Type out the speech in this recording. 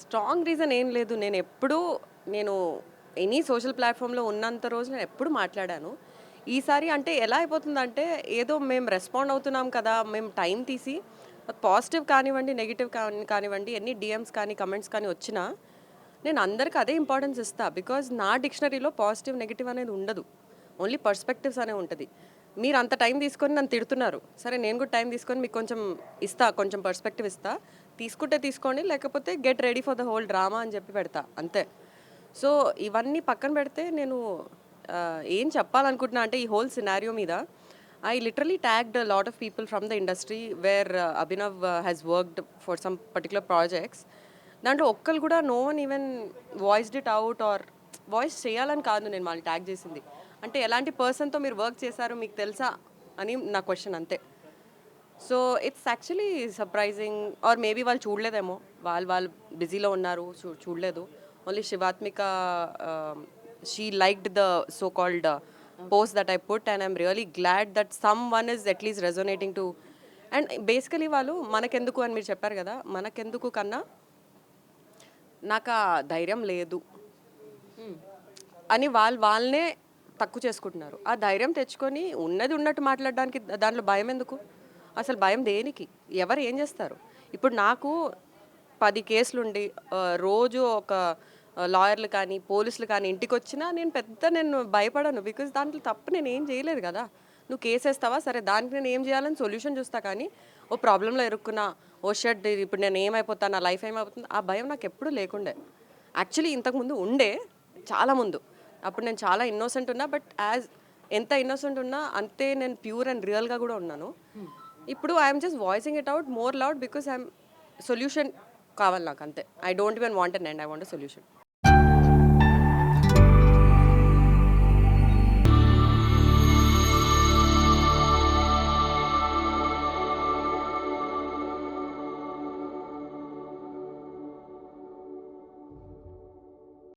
Strong reason ఏం లేదు. నేను ఎనీ సోషల్ ప్లాట్‌ఫామ్‌లో ఉన్నంత రోజు నేను ఎప్పుడు మాట్లాడాను. ఈసారి అంటే ఎలా అయిపోతుందంటే, ఏదో మేము రెస్పాండ్ అవుతున్నాం కదా! మేము టైం తీసి పాజిటివ్ కానివ్వండి, నెగెటివ్ కానివ్వండి, ఎన్ని డీఎమ్స్ కానీ, కమెంట్స్ కానీ వచ్చినా, నేను అందరికి అదే ఇంపార్టెన్స్ ఇస్తా. బికాజ్ నా డిక్షనరీలో పాజిటివ్, నెగెటివ్ అనేది ఉండదు. ఓన్లీ పర్స్పెక్టివ్స్ అనే ఉంటది. మీరు అంత టైం తీసుకొని నన్ను తిడుతున్నారు. సరే నేను కూడా టైం తీసుకొని మీకు కొంచెం ఇస్తా, కొంచెం పర్స్పెక్టివ్ ఇస్తా. తీసుకుంటే తీసుకోండి, లేకపోతే get ready for the whole drama అని చెప్పి పెడతా అంతే. సో ఇవన్నీ పక్కన పెడితే నేను ఏం చెప్పాలనుకుంటున్నా అంటే ఈ హోల్ సినారియో మీద I literally tagged lot of people from the industry where Abhinav has worked for some particular projects. దాంట్లో ఒక్కరు కూడా no one even voiced it out or voice చేయాలని కాదు నేను వాళ్ళని ట్యాగ్ చేసింది. అంటే ఎలాంటి పర్సన్తో మీరు వర్క్ చేశారో మీకు తెలుసా అని నా క్వశ్చన్ అంతే. So it's actually surprising or maybe వాళ్ళు చూడలేదేమో, వాళ్ళు బిజీలో ఉన్నారు, చూడలేదు. Only Shivathmika she liked the so called post that I put and I'm really glad that some one is at least resonating to. And basically వాళ్ళు మనకెందుకు అని మీరు చెప్పారు కదా, మనకెందుకు కన్నా నాకు ఆ ధైర్యం లేదు అని వాళ్ళనే తక్కువ చేసుకుంటున్నారు. ఆ ధైర్యం తెచ్చుకొని ఉన్నది ఉన్నట్టు మాట్లాడడానికి దాంట్లో భయం ఎందుకు? అసలు భయం దేనికి? ఎవరు ఏం చేస్తారు? ఇప్పుడు నాకు 10 కేసులుండి రోజు ఒక లాయర్లు కానీ, పోలీసులు కానీ ఇంటికొచ్చినా నేను భయపడను. బికాజ్ దాంట్లో తప్పు నేనేం చేయలేదు కదా! నువ్వు కేసేస్తావా? సరే దానికి నేను ఏం చేయాలని సొల్యూషన్ చూస్తా కానీ, ఓ ప్రాబ్లంలో ఇరుక్కున్నా, ఓ షట్ ఇప్పుడు నేను ఏమైపోతాను, నా లైఫ్ ఏమైపోతుంది, ఆ భయం నాకెప్పుడూ లేకుండే. యాక్చువల్లీ ఇంతకుముందు ఉండే, చాలా ముందు. అప్పుడు నేను చాలా ఇన్నోసెంట్ ఉన్నా. బట్ ఎంత ఇన్నోసెంట్ ఉన్నా అంతే నేను ప్యూర్ అండ్ రియల్‌గా కూడా ఉన్నాను. ఇప్పుడు I'm just voicing it out more loud because solution కావాలి నాకు అంతే. I don't even want an end, I want a solution.